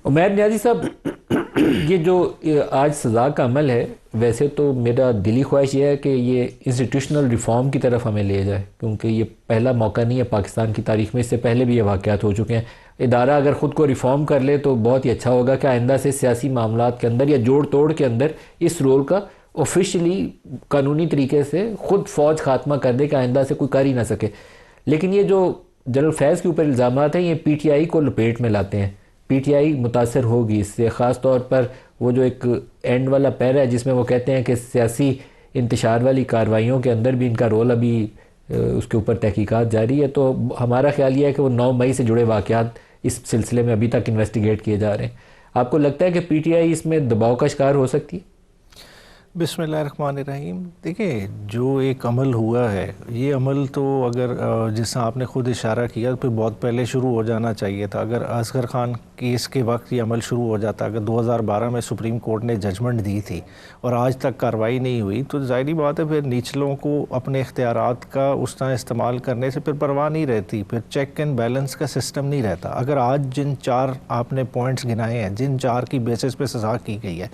عمیر نیازی صاحب، یہ جو آج سزا کا عمل ہے، ویسے تو میرا دلی خواہش یہ ہے کہ یہ انسٹیٹیوشنل ریفارم کی طرف ہمیں لے جائے، کیونکہ یہ پہلا موقع نہیں ہے پاکستان کی تاریخ میں، اس سے پہلے بھی یہ واقعات ہو چکے ہیں۔ ادارہ اگر خود کو ریفارم کر لے تو بہت ہی اچھا ہوگا کہ آئندہ سے سیاسی معاملات کے اندر یا جوڑ توڑ کے اندر اس رول کا آفیشلی قانونی طریقے سے خود فوج خاتمہ کر دے کہ آئندہ سے کوئی کر ہی نہ سکے۔ لیکن یہ جو جنرل فیض کے اوپر الزامات ہیں، یہ پی ٹی آئی کو لپیٹ میں لاتے ہیں۔ پی ٹی آئی متاثر ہوگی اس سے، خاص طور پر وہ جو ایک اینڈ والا پیرا ہے جس میں وہ کہتے ہیں کہ سیاسی انتشار والی کارروائیوں کے اندر بھی ان کا رول ابھی اس کے اوپر تحقیقات جاری ہے۔ تو ہمارا خیال یہ ہے کہ وہ 9 مئی سے جڑے واقعات اس سلسلے میں ابھی تک انویسٹیگیٹ کیے جا رہے ہیں۔ آپ کو لگتا ہے کہ پی ٹی آئی اس میں دباؤ کا شکار ہو سکتی ہے؟ بسم اللہ الرحمن الرحیم۔ دیکھیں، جو ایک عمل ہوا ہے، یہ عمل تو اگر جس آپ نے خود اشارہ کیا تو بہت پہلے شروع ہو جانا چاہیے تھا۔ اگر اصغر خان کیس کے وقت یہ عمل شروع ہو جاتا، اگر 2012 میں سپریم کورٹ نے ججمنٹ دی تھی اور آج تک کارروائی نہیں ہوئی، تو ظاہری بات ہے پھر نچلوں کو اپنے اختیارات کا اس طرح استعمال کرنے سے پھر پرواہ نہیں رہتی، پھر چیک اینڈ بیلنس کا سسٹم نہیں رہتا۔ اگر آج جن 4 آپ نے پوائنٹس گنائے ہیں، جن 4 کی بیسس پہ سزا کی گئی ہے،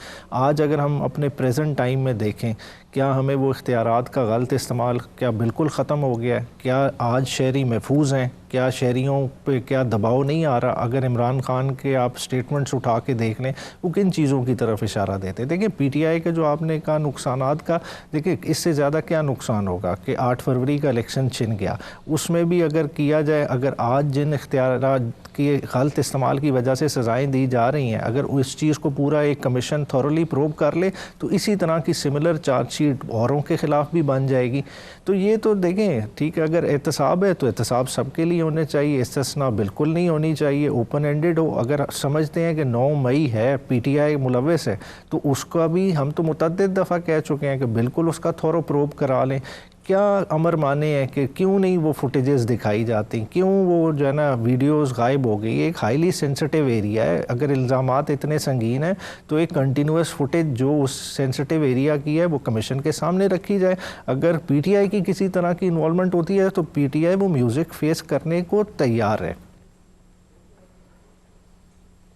آج اگر ہم اپنے پریزنٹ ٹائم میں دیکھیں، کیا ہمیں وہ اختیارات کا غلط استعمال کیا بالکل ختم ہو گیا ہے؟ کیا آج شہری محفوظ ہیں؟ کیا شہریوں پہ کیا دباؤ نہیں آ رہا؟ اگر عمران خان کے آپ سٹیٹمنٹس اٹھا کے دیکھ لیں، وہ کن چیزوں کی طرف اشارہ دیتے ہیں؟ دیکھیں، پی ٹی آئی کا جو آپ نے کہا نقصانات کا، دیکھیں اس سے زیادہ کیا نقصان ہوگا کہ 8 فروری کا الیکشن چھن گیا، اس میں بھی اگر کیا جائے، اگر آج جن اختیارات کے غلط استعمال کی وجہ سے سزائیں دی جا رہی ہیں، اگر اس چیز کو پورا ایک کمیشن تھورلی پروب کر لے تو اسی طرح کی سملر چارج شیٹ اوروں کے خلاف بھی بن جائے گی۔ تو یہ تو دیکھیں، ٹھیک ہے، اگر احتساب ہے تو احتساب سب کے لیے ہونے چاہیے، استثناء بالکل نہیں ہونی چاہیے، اوپن اینڈڈ ہو۔ اگر سمجھتے ہیں کہ 9 مئی ہے، پی ٹی آئی ملوث ہے، تو اس کا بھی ہم تو متعدد دفعہ کہہ چکے ہیں کہ بالکل اس کا تھورو پروب کرا لیں۔ کیا امر مانے ہیں کہ کیوں نہیں وہ فوٹیجز دکھائی جاتی، کیوں وہ جو ہے نا ویڈیوز غائب ہو گئی؟ ایک ہائیلی سینسٹیو ایریا ہے، اگر الزامات اتنے سنگین ہیں تو ایک کنٹینیوس فوٹیج جو اس سینسٹیو ایریا کی ہے وہ کمیشن کے سامنے رکھی جائے۔ اگر پی ٹی آئی کی کسی طرح کی انوالومنٹ ہوتی ہے تو پی ٹی آئی وہ میوزک فیس کرنے کو تیار ہے۔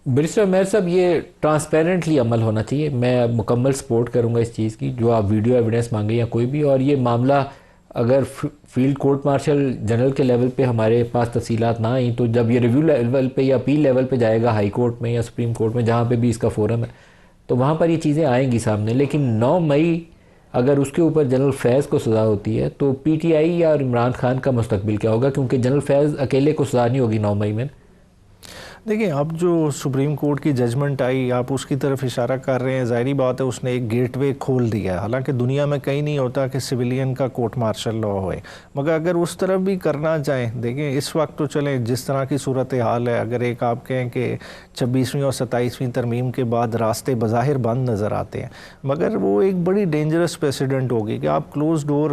برسٹر عمیر صاحب، یہ ٹرانسپیرنٹلی عمل ہونا چاہیے، میں مکمل سپورٹ کروں گا اس چیز کی، جو آپ ویڈیو ایویڈنس مانگے یا کوئی بھی، اور یہ معاملہ اگر فیلڈ کورٹ مارشل جنرل کے لیول پہ ہمارے پاس تفصیلات نہ آئیں تو جب یہ ریویو لیول پہ یا اپیل لیول پہ جائے گا، ہائی کورٹ میں یا سپریم کورٹ میں، جہاں پہ بھی اس کا فورم ہے، تو وہاں پر یہ چیزیں آئیں گی سامنے۔ لیکن 9 مئی اگر اس کے اوپر جنرل فیض کو سزا ہوتی ہے تو پی ٹی آئی یا عمران خان کا مستقبل کیا ہوگا؟ کیونکہ جنرل فیض اکیلے کو سزا نہیں ہوگی 9 مئی میں۔ دیکھیں، اب جو سپریم کورٹ کی ججمنٹ آئی، آپ اس کی طرف اشارہ کر رہے ہیں، ظاہری بات ہے اس نے ایک گیٹ وے کھول دیا ہے۔ حالانکہ دنیا میں کہیں نہیں ہوتا کہ سویلین کا کورٹ مارشل لا ہوئے، مگر اگر اس طرف بھی کرنا چاہیں، دیکھیں اس وقت تو چلیں جس طرح کی صورتحال ہے، اگر ایک آپ کہیں کہ 26ویں اور 27ویں ترمیم کے بعد راستے بظاہر بند نظر آتے ہیں، مگر وہ ایک بڑی ڈینجرس پریسیڈنٹ ہوگی کہ آپ کلوز ڈور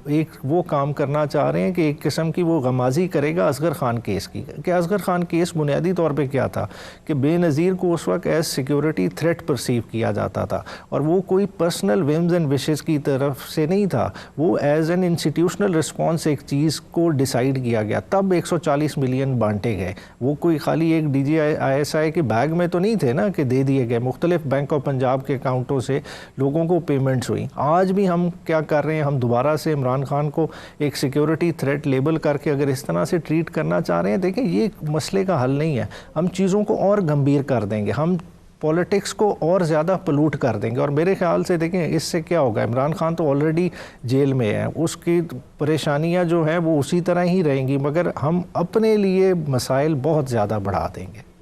ایک وہ کام کرنا چاہ رہے ہیں کہ ایک قسم کی وہ غمازی کرے گا اصغر خان کیس کی۔ کہ اصغر خان کیس بنیادی طور پہ کیا تھا کہ بے نظیر کو اس وقت ایز سیکیورٹی تھریٹ پرسیو کیا جاتا تھا، اور وہ کوئی پرسنل ومز اینڈ وشز کی طرف سے نہیں تھا، وہ ایز این انسٹیٹیوشنل رسپانس ایک چیز کو ڈیسائیڈ کیا گیا، تب 140 ملین بانٹے گئے۔ وہ کوئی خالی ایک D G I S I کے بیگ میں تو نہیں تھے نا کہ دے دیے گئے، مختلف بینک آف پنجاب کے اکاؤنٹوں سے لوگوں کو پیمنٹس ہوئی۔ آج بھی ہم کیا کر رہے ہیں، ہم دوبارہ سے عمران خان کو ایک سیکیورٹی تھریٹ لیبل کر کے اگر اس طرح سے ٹریٹ کرنا چاہ رہے ہیں، دیکھیں یہ مسئلے کا حل نہیں ہے، ہم چیزوں کو اور گمبھیر کر دیں گے، ہم پولیٹکس کو اور زیادہ پلوٹ کر دیں گے، اور میرے خیال سے دیکھیں اس سے کیا ہوگا، عمران خان تو آلریڈی جیل میں ہے، اس کی پریشانیاں جو ہیں وہ اسی طرح ہی رہیں گی، مگر ہم اپنے لیے مسائل بہت زیادہ بڑھا دیں گے۔